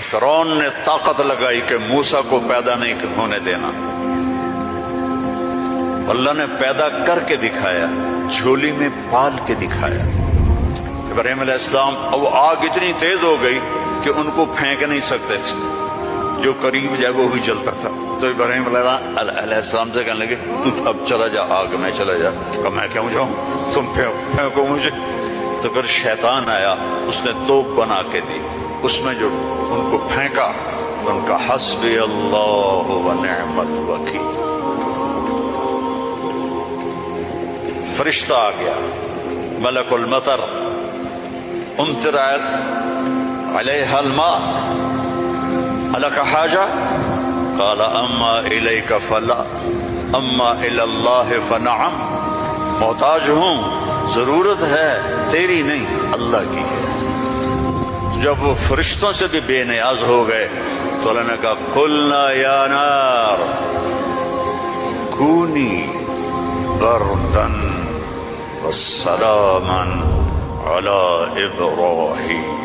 فرعون نے طاقت لگائی کہ موسیٰ کو پیدا نہیں ہونے دینا. اللہ نے پیدا کر کے دکھایا، جھولی میں پال کے دکھایا. ابراہیم علیہ السلام، وہ آگ اتنی تیز ہو گئی کہ ان کو پھینک نہیں سکتے تھے، جو قریب جائے وہ بھی جلتا تھا. تو ابراہیم علیہ السلام سے کہنے لگے تو اب چلا جا آگ میں، چلا جا. کہ میں کیوں جاؤں، تم پھینکو مجھے. تو پھر شیطان آیا، اس نے توپ بنا کے دی، اس میں جو ان کو پھینکا تو ان کا حسبی اللہ و نعم الوکیل. فرشتہ آ گیا، ملک المطر، امطر علیہا الماء، الک حاجہ، قال اما الیک فلا اما الی اللہ فنعم. محتاج ہوں، ضرورت ہے تیری نہیں اللہ کی ہے. جب وہ فرشتوں سے بھی بے نیاز ہو گئے تو اللہ نے کہا قلنا یا نار کونی بردن وسلاما علی ابراہیم.